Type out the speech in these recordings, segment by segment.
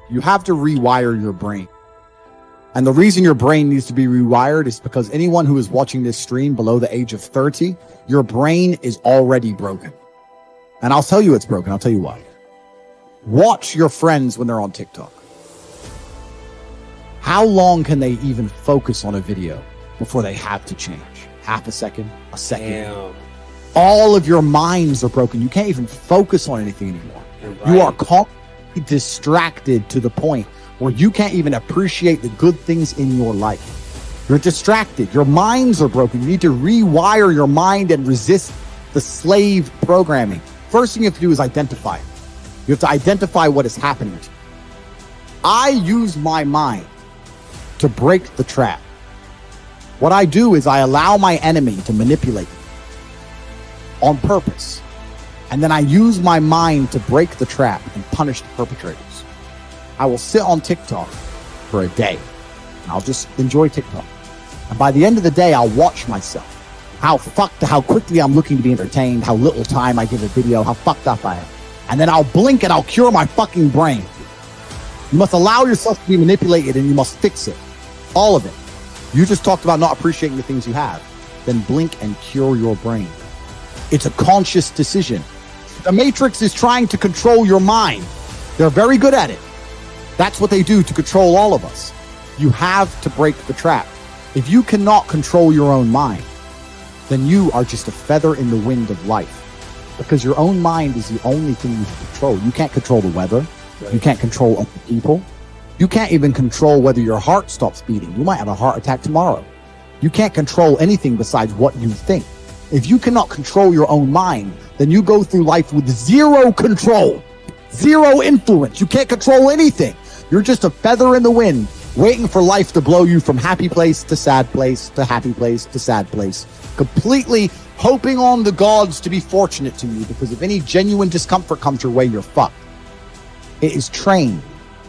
You have to rewire your brain. And the reason your brain needs to be rewired is because anyone who is watching this stream below the age of 30, your brain is already broken. And I'll tell you it's broken. I'll tell you why. Watch your friends when they're on TikTok. How long can they even focus on a video before they have to change? Half a second, a second. Damn. All of your minds are broken. You can't even focus on anything anymore. Right. You are completely distracted to the point where you can't even appreciate the good things in your life. You're distracted. Your minds are broken. You need to rewire your mind and resist the slave programming. First thing you have to do is identify it. You have to identify what is happening to you. I use my mind to break the trap. What I do is I allow my enemy to manipulate me on purpose. And then I use my mind to break the trap and punish the perpetrators. I will sit on TikTok for a day and I'll just enjoy TikTok. And by the end of the day, I'll watch myself. How quickly I'm looking to be entertained, how little time I give a video, how fucked up I am. And then I'll blink and I'll cure my fucking brain. You must allow yourself to be manipulated and you must fix it. All of it. You just talked about not appreciating the things you have. Then blink and cure your brain. It's a conscious decision. The Matrix is trying to control your mind. They're very good at it. That's what they do to control all of us. You have to break the trap. If you cannot control your own mind, then you are just a feather in the wind of life. Because your own mind is the only thing you can control. You can't control the weather. Right. You can't control other people. You can't even control whether your heart stops beating. You might have a heart attack tomorrow. You can't control anything besides what you think. If you cannot control your own mind, then you go through life with zero control, zero influence. You can't control anything. You're just a feather in the wind, waiting for life to blow you from happy place to sad place to happy place to sad place, completely hoping on the gods to be fortunate to you, because if any genuine discomfort comes your way, you're fucked. It is trained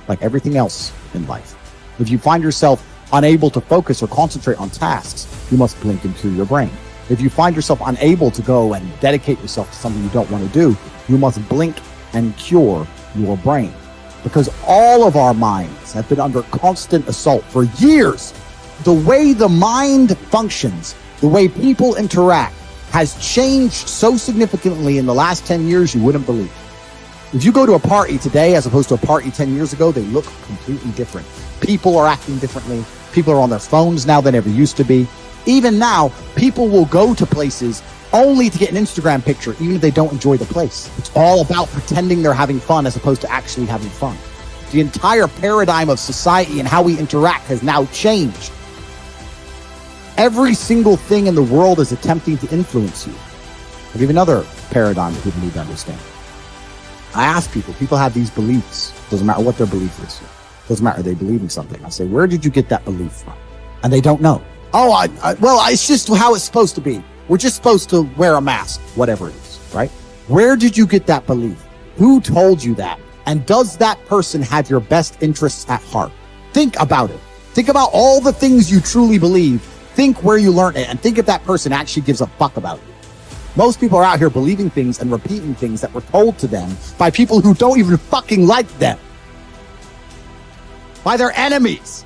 like everything else in life. If you find yourself unable to focus or concentrate on tasks, you must blink and cure your brain. If you find yourself unable to go and dedicate yourself to something you don't want to do, you must blink and cure your brain. Because all of our minds have been under constant assault for years. The way the mind functions, the way people interact, has changed so significantly in the last 10 years you wouldn't believe. If you go to a party today as opposed to a party 10 years ago, they look completely different. People are acting differently. People are on their phones now than ever used to be. Even now, people will go to places only to get an Instagram picture, even if they don't enjoy the place. It's all about pretending they're having fun as opposed to actually having fun. The entire paradigm of society and how we interact has now changed. Every single thing in the world is attempting to influence you. I'll give you another paradigm that people need to understand. I ask people have these beliefs. Doesn't matter what their belief is. Doesn't matter, they believe in something. I say, where did you get that belief from? And they don't know. Oh, well, it's just how it's supposed to be. We're just supposed to wear a mask, whatever it is, right? Where did you get that belief? Who told you that? And does that person have your best interests at heart? Think about it. Think about all the things you truly believe. Think where you learned it, and think if that person actually gives a fuck about you. Most people are out here believing things and repeating things that were told to them by people who don't even fucking like them. By their enemies.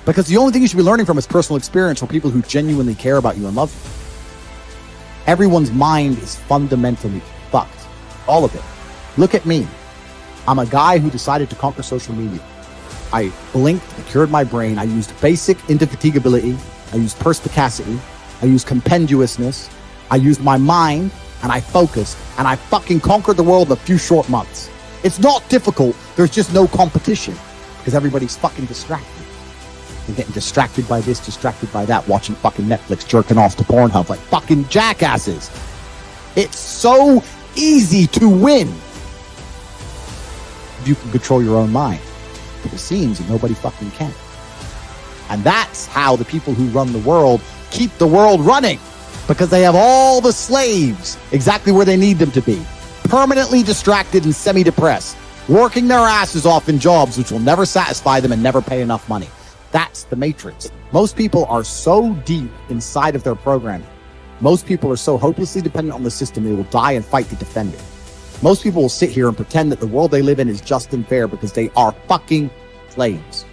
Because the only thing you should be learning from is personal experience from people who genuinely care about you and love you. Everyone's mind is fundamentally fucked. All of it. Look at me. I'm a guy who decided to conquer social media. I blinked, I cured my brain. I used basic indefatigability. I used perspicacity. I used compendiousness. I used my mind and I focused and I fucking conquered the world in a few short months. It's not difficult. There's just no competition because everybody's fucking distracted. They're getting distracted by this, distracted by that, watching fucking Netflix, jerking off to Pornhub like fucking jackasses. It's so easy to win if you can control your own mind. But it seems that nobody fucking can. And that's how the people who run the world keep the world running, because they have all the slaves exactly where they need them to be, permanently distracted and semi-depressed, working their asses off in jobs which will never satisfy them and never pay enough money. That's the Matrix. Most people are so deep inside of their programming. Most people are so hopelessly dependent on the system they will die and fight to defend it. Most people will sit here and pretend that the world they live in is just and fair because they are fucking slaves.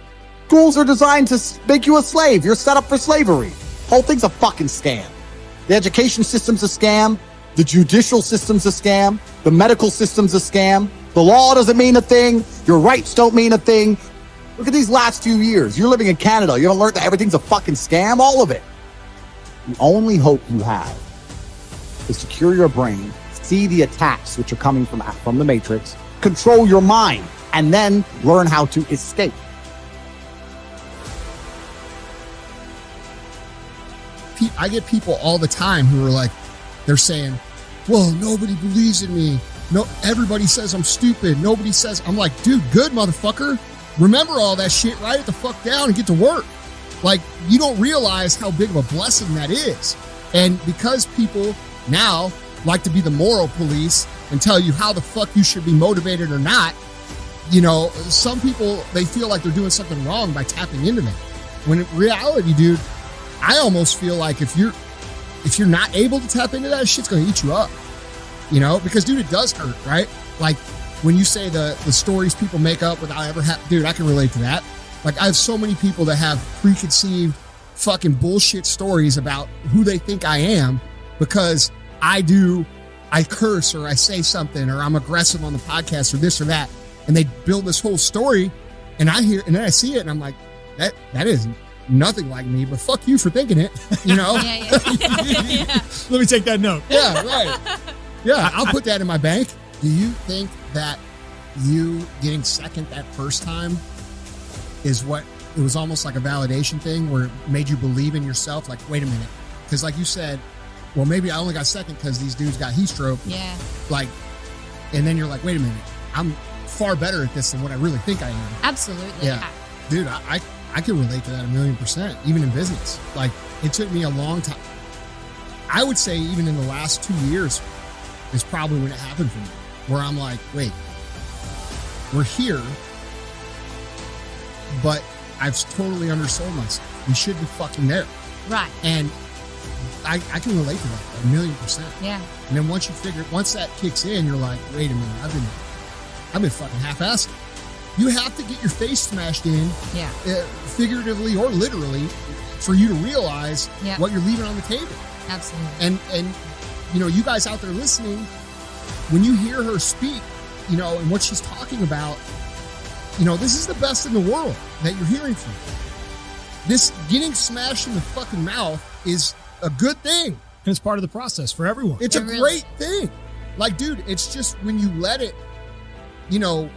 Schools are designed to make you a slave. You're set up for slavery. Whole thing's a fucking scam. The education system's a scam. The judicial system's a scam. The medical system's a scam. The law doesn't mean a thing. Your rights don't mean a thing. Look at these last few years. You're living in Canada. You haven't learned that everything's a fucking scam? All of it. The only hope you have is to cure your brain, see the attacks which are coming from the Matrix, control your mind, and then learn how to escape. I get people all the time who are like, they're saying, well, nobody believes in me. No, everybody says I'm stupid. Nobody says, I'm like, dude, good motherfucker. Remember all that shit, write it the fuck down and get to work. Like, you don't realize how big of a blessing that is. And because people now like to be the moral police and tell you how the fuck you should be motivated or not, you know, some people, they feel like they're doing something wrong by tapping into that. When in reality, dude, I almost feel like if you're not able to tap into that, shit's gonna eat you up. You know, because dude, it does hurt, right? Like when you say the stories people make up without ever dude, I can relate to that. Like I have so many people that have preconceived fucking bullshit stories about who they think I am because I curse or I say something or I'm aggressive on the podcast or this or that. And they build this whole story and then I see it and I'm like, that is nothing like me, but fuck you for thinking it, you know? Yeah. Let me take that note. Yeah, right. Yeah, I'll put that in my bank. Do you think that you getting second that first time is what, it was almost like a validation thing where it made you believe in yourself? Like, wait a minute. Because like you said, well, maybe I only got second because these dudes got heat stroke. Yeah. Like, and then you're like, wait a minute. I'm far better at this than what I really think I am. Absolutely. Yeah. Dude, I can relate to that 1,000,000%, even in business. Like, it took me a long time. I would say even in the last 2 years is probably when it happened for me, where I'm like, wait, we're here, but I've totally undersold myself. We should be fucking there. Right. And I can relate to that 1,000,000%. Yeah. And then once that kicks in, you're like, wait a minute, I've been fucking half-assed. You have to get your face smashed in, yeah, figuratively or literally, for you to realize what you're leaving on the table. Absolutely. And you know, you guys out there listening, when you hear her speak, you know, and what she's talking about, you know, this is the best in the world that you're hearing from. This getting smashed in the fucking mouth is a good thing. And it's part of the process for everyone. It's a great thing. Like, dude, it's just when you let it, you know,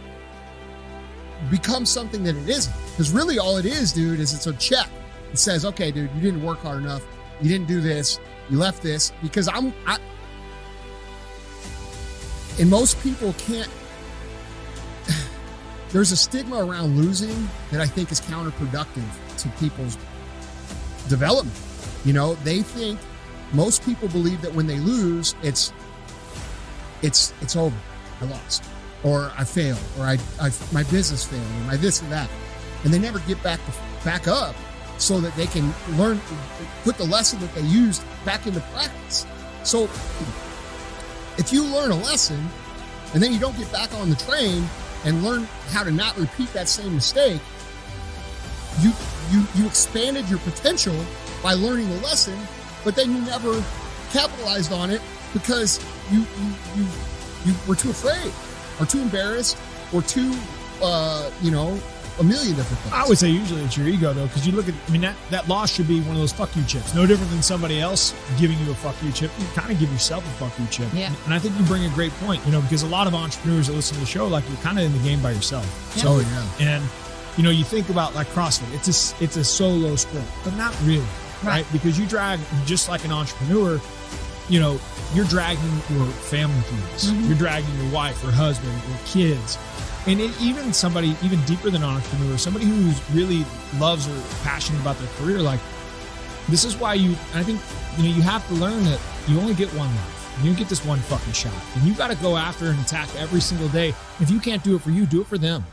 become something that it isn't. Because really all it is, dude, is it's a check. It says, okay, dude, you didn't work hard enough. You didn't do this. You left this. Because and most people can't, there's a stigma around losing that I think is counterproductive to people's development. You know, they think, most people believe that when they lose, it's over. I lost. Or I failed, or my business failed, or my this and that. And they never get back up so that they can learn, put the lesson that they used back into practice. So if you learn a lesson and then you don't get back on the train and learn how to not repeat that same mistake, you expanded your potential by learning the lesson, but then you never capitalized on it because you were too afraid, or too embarrassed, or too, you know, a million different things. I would say usually it's your ego, though, because you look at, I mean, that loss should be one of those fuck you chips. No different than somebody else giving you a fuck you chip. You kind of give yourself a fuck you chip. Yeah. And I think you bring a great point, you know, because a lot of entrepreneurs that listen to the show, like, you're kind of in the game by yourself. Yeah. Oh, yeah. And, you know, you think about like CrossFit, it's a solo sport, but not really, right? Because you drag, just like an entrepreneur, you know, you're dragging your family through this. Mm-hmm. You're dragging your wife or husband or kids. And even somebody even deeper than an entrepreneur, somebody who really loves or passionate about their career, like, this is why I think, you know, you have to learn that you only get one life. You get this one fucking shot. And you got to go after and attack every single day. If you can't do it for you, do it for them.